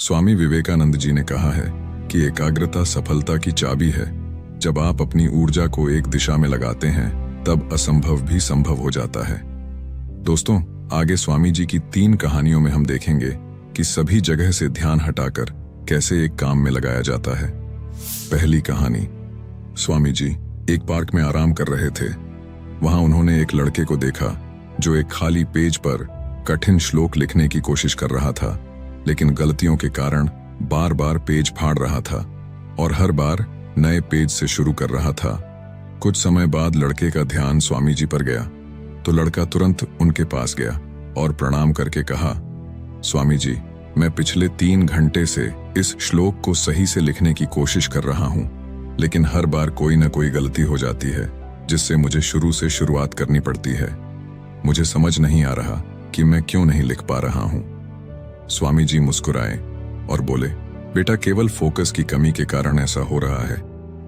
स्वामी विवेकानंद जी ने कहा है कि एकाग्रता सफलता की चाबी है। जब आप अपनी ऊर्जा को एक दिशा में लगाते हैं तब असंभव भी संभव हो जाता है। दोस्तों, आगे स्वामी जी की 3 कहानियों में हम देखेंगे कि सभी जगह से ध्यान हटाकर कैसे एक काम में लगाया जाता है। पहली कहानी। स्वामी जी एक पार्क में आराम कर रहे थे। वहां उन्होंने एक लड़के को देखा जो एक खाली पेज पर कठिन श्लोक लिखने की कोशिश कर रहा था, लेकिन गलतियों के कारण बार बार पेज फाड़ रहा था और हर बार नए पेज से शुरू कर रहा था। कुछ समय बाद लड़के का ध्यान स्वामी जी पर गया तो लड़का तुरंत उनके पास गया और प्रणाम करके कहा, स्वामी जी, मैं पिछले 3 घंटे से इस श्लोक को सही से लिखने की कोशिश कर रहा हूं, लेकिन हर बार कोई ना कोई गलती हो जाती है जिससे मुझे शुरू से शुरुआत करनी पड़ती है। मुझे समझ नहीं आ रहा कि मैं क्यों नहीं लिख पा रहा हूं। स्वामी जी मुस्कुराए और बोले, बेटा, केवल फोकस की कमी के कारण ऐसा हो रहा है,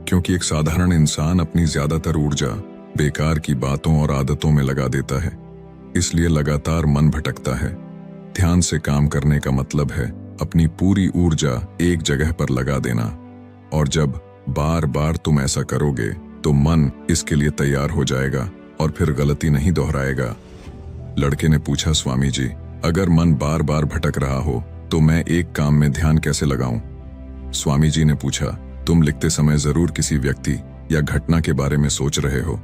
क्योंकि एक साधारण इंसान अपनी ज्यादातर ऊर्जा बेकार की बातों और आदतों में लगा देता है, इसलिए लगातार मन भटकता है। ध्यान से काम करने का मतलब है अपनी पूरी ऊर्जा एक जगह पर लगा देना, और जब बार बार तुम ऐसा करोगे तो मन इसके लिए तैयार हो जाएगा और फिर गलती नहीं दोहराएगा। लड़के ने पूछा, स्वामी जी, अगर मन बार बार भटक रहा हो तो मैं एक काम में ध्यान कैसे लगाऊं? स्वामी जी ने पूछा, तुम लिखते समय जरूर किसी व्यक्ति या घटना के बारे में सोच रहे हो।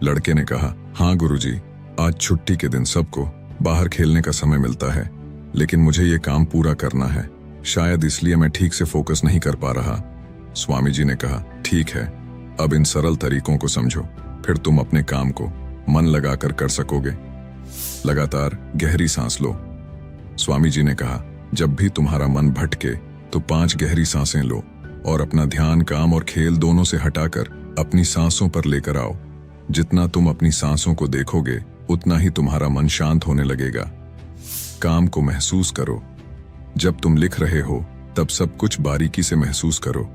लड़के ने कहा, हाँ गुरुजी, आज छुट्टी के दिन सबको बाहर खेलने का समय मिलता है, लेकिन मुझे ये काम पूरा करना है, शायद इसलिए मैं ठीक से फोकस नहीं कर पा रहा। स्वामी जी ने कहा, ठीक है, अब इन सरल तरीकों को समझो, फिर तुम अपने काम को मन लगाकर कर सकोगे। लगातार गहरी सांस लो। स्वामी जी ने कहा, जब भी तुम्हारा मन भटके तो 5 गहरी सांसें लो और अपना ध्यान काम और खेल दोनों से हटाकर अपनी सांसों पर लेकर आओ। जितना तुम अपनी सांसों को देखोगे उतना ही तुम्हारा मन शांत होने लगेगा। काम को महसूस करो। जब तुम लिख रहे हो तब सब कुछ बारीकी से महसूस करो,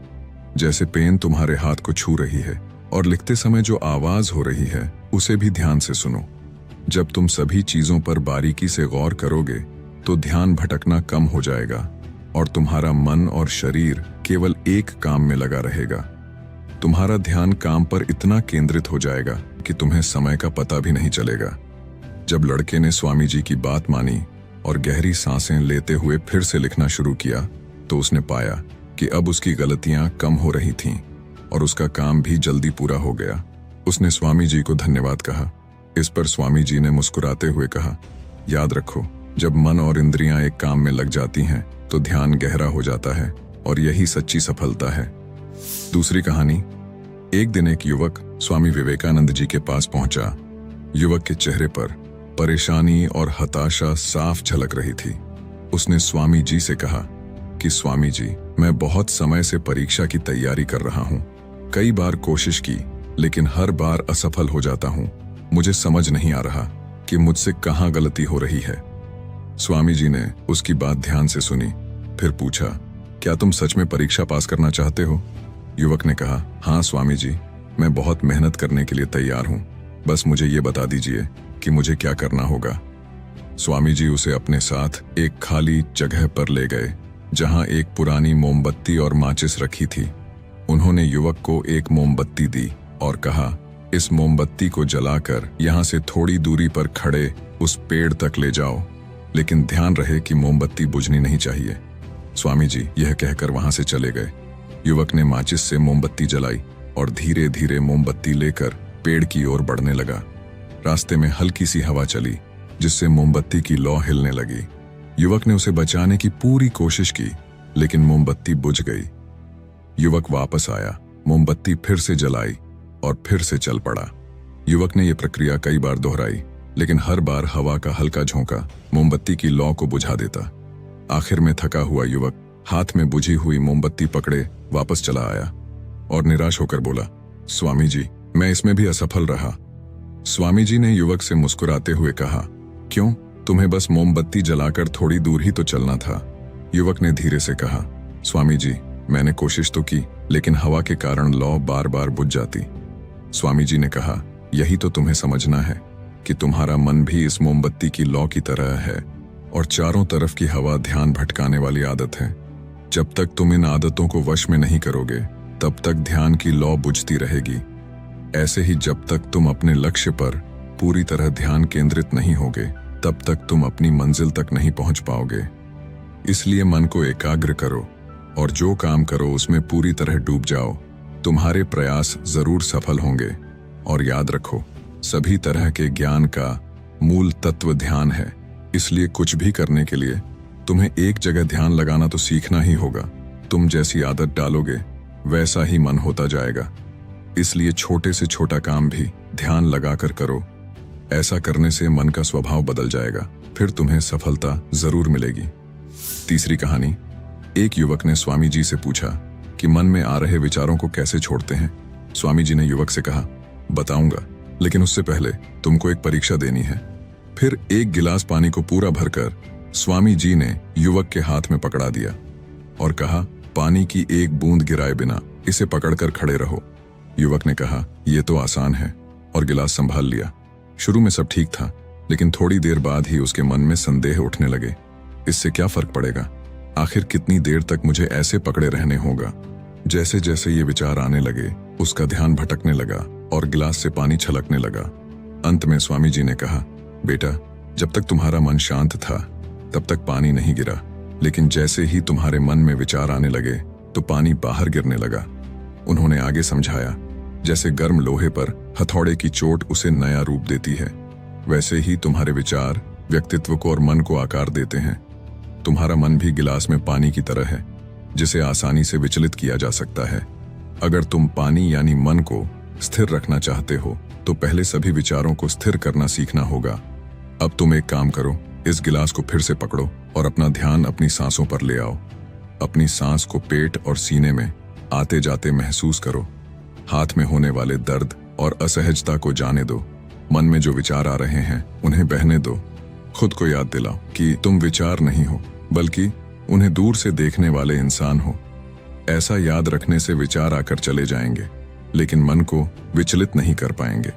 जैसे पेन तुम्हारे हाथ को छू रही है, और लिखते समय जो आवाज हो रही है उसे भी ध्यान से सुनो। जब तुम सभी चीजों पर बारीकी से गौर करोगे तो ध्यान भटकना कम हो जाएगा और तुम्हारा मन और शरीर केवल एक काम में लगा रहेगा। तुम्हारा ध्यान काम पर इतना केंद्रित हो जाएगा कि तुम्हें समय का पता भी नहीं चलेगा। जब लड़के ने स्वामी जी की बात मानी और गहरी सांसें लेते हुए फिर से लिखना शुरू किया तो उसने पाया कि अब उसकी गलतियां कम हो रही थीं और उसका काम भी जल्दी पूरा हो गया। उसने स्वामी जी को धन्यवाद कहा। इस पर स्वामी जी ने मुस्कुराते हुए कहा, याद रखो, जब मन और इंद्रियां एक काम में लग जाती हैं तो ध्यान गहरा हो जाता है और यही सच्ची सफलता है। दूसरी कहानी। एक दिन एक युवक स्वामी विवेकानंद जी के पास पहुंचा। युवक के चेहरे पर परेशानी और हताशा साफ झलक रही थी। उसने स्वामी जी से कहा कि स्वामी जी, मैं बहुत समय से परीक्षा की तैयारी कर रहा हूं। कई बार कोशिश की, लेकिन हर बार असफल हो जाता हूं। मुझे समझ नहीं आ रहा कि मुझसे कहां गलती हो रही है। स्वामी जी ने उसकी बात ध्यान से सुनी, फिर पूछा, क्या तुम सच में परीक्षा पास करना चाहते हो? युवक ने कहा, हाँ स्वामी जी, मैं बहुत मेहनत करने के लिए तैयार हूं, बस मुझे ये बता दीजिए कि मुझे क्या करना होगा। स्वामी जी उसे अपने साथ एक खाली जगह पर ले गए जहां एक पुरानी मोमबत्ती और माचिस रखी थी। उन्होंने युवक को एक मोमबत्ती दी और कहा, इस मोमबत्ती को जलाकर यहां से थोड़ी दूरी पर खड़े उस पेड़ तक ले जाओ, लेकिन ध्यान रहे कि मोमबत्ती बुझनी नहीं चाहिए। स्वामी जी यह कहकर वहां से चले गए। युवक ने माचिस से मोमबत्ती जलाई और धीरे धीरे मोमबत्ती लेकर पेड़ की ओर बढ़ने लगा। रास्ते में हल्की सी हवा चली जिससे मोमबत्ती की लौ हिलने लगी। युवक ने उसे बचाने की पूरी कोशिश की, लेकिन मोमबत्ती बुझ गई। युवक वापस आया, मोमबत्ती फिर से जलाई और फिर से चल पड़ा। युवक ने यह प्रक्रिया कई बार दोहराई, लेकिन हर बार हवा का हल्का झोंका मोमबत्ती की लौ को बुझा देता। आखिर में थका हुआ युवक हाथ में बुझी हुई मोमबत्ती पकड़े वापस चला आया और निराश होकर बोला, स्वामी जी, मैं इसमें भी असफल रहा। स्वामी जी ने युवक से मुस्कुराते हुए कहा, क्यों? तुम्हें बस मोमबत्ती जलाकर थोड़ी दूर ही तो चलना था। युवक ने धीरे से कहा, स्वामी जी, मैंने कोशिश तो की, लेकिन हवा के कारण लौ बार बार बुझ जाती। स्वामी जी ने कहा, यही तो तुम्हें समझना है कि तुम्हारा मन भी इस मोमबत्ती की लौ की तरह है और चारों तरफ की हवा ध्यान भटकाने वाली आदत है। जब तक तुम इन आदतों को वश में नहीं करोगे तब तक ध्यान की लौ बुझती रहेगी। ऐसे ही जब तक तुम अपने लक्ष्य पर पूरी तरह ध्यान केंद्रित नहीं होगे तब तक तुम अपनी मंजिल तक नहीं पहुंच पाओगे। इसलिए मन को एकाग्र करो और जो काम करो उसमें पूरी तरह डूब जाओ। तुम्हारे प्रयास जरूर सफल होंगे। और याद रखो, सभी तरह के ज्ञान का मूल तत्व ध्यान है। इसलिए कुछ भी करने के लिए तुम्हें एक जगह ध्यान लगाना तो सीखना ही होगा। तुम जैसी आदत डालोगे वैसा ही मन होता जाएगा। इसलिए छोटे से छोटा काम भी ध्यान लगाकर करो। ऐसा करने से मन का स्वभाव बदल जाएगा, फिर तुम्हें सफलता जरूर मिलेगी। तीसरी कहानी। एक युवक ने स्वामी जी से पूछा कि मन में आ रहे विचारों को कैसे छोड़ते हैं। स्वामी जी ने युवक से कहा, बताऊंगा, लेकिन उससे पहले तुमको एक परीक्षा देनी है। फिर एक गिलास पानी को पूरा भरकर स्वामी जी ने युवक के हाथ में पकड़ा दिया और कहा, पानी की एक बूंद गिराए बिना इसे पकड़कर खड़े रहो। युवक ने कहा, यह तो आसान है, और गिलास संभाल लिया। शुरू में सब ठीक था, लेकिन थोड़ी देर बाद ही उसके मन में संदेह उठने लगे। इससे क्या फर्क पड़ेगा? आखिर कितनी देर तक मुझे ऐसे पकड़े रहने होगा? जैसे जैसे ये विचार आने लगे उसका ध्यान भटकने लगा और गिलास से पानी छलकने लगा। अंत में स्वामी जी ने कहा, बेटा, जब तक तुम्हारा मन शांत था तब तक पानी नहीं गिरा, लेकिन जैसे ही तुम्हारे मन में विचार आने लगे तो पानी बाहर गिरने लगा। उन्होंने आगे समझाया, जैसे गर्म लोहे पर हथौड़े की चोट उसे नया रूप देती है, वैसे ही तुम्हारे विचार व्यक्तित्व को और मन को आकार देते हैं। तुम्हारा मन भी गिलास में पानी की तरह है, जिसे आसानी से विचलित किया जा सकता है। अगर तुम पानी यानी मन को स्थिर रखना चाहते हो तो पहले सभी विचारों को स्थिर करना सीखना होगा। अब तुम एक काम करो, इस गिलास को फिर से पकड़ो और अपना ध्यान अपनी सांसों पर ले आओ। अपनी सांस को पेट और सीने में आते जाते महसूस करो। हाथ में होने वाले दर्द और असहजता को जाने दो। मन में जो विचार आ रहे हैं उन्हें बहने दो। खुद को याद दिलाओ कि तुम विचार नहीं हो, बल्कि उन्हें दूर से देखने वाले इंसान हो। ऐसा याद रखने से विचार आकर चले जाएंगे, लेकिन मन को विचलित नहीं कर पाएंगे।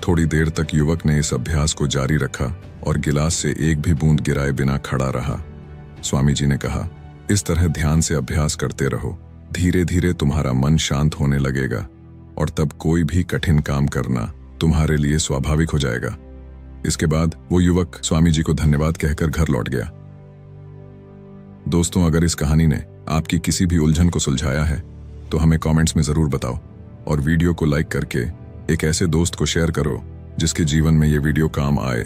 थोड़ी देर तक युवक ने इस अभ्यास को जारी रखा और गिलास से एक भी बूंद गिराए बिना खड़ा रहा। स्वामी जी ने कहा, इस तरह ध्यान से अभ्यास करते रहो। धीरे धीरे तुम्हारा मन शांत होने लगेगा और तब कोई भी कठिन काम करना तुम्हारे लिए स्वाभाविक हो जाएगा। इसके बाद वो युवक स्वामी जी को धन्यवाद कहकर घर लौट गया। दोस्तों, अगर इस कहानी ने आपकी किसी भी उलझन को सुलझाया है तो हमें कमेंट्स में जरूर बताओ, और वीडियो को लाइक करके एक ऐसे दोस्त को शेयर करो जिसके जीवन में ये वीडियो काम आए।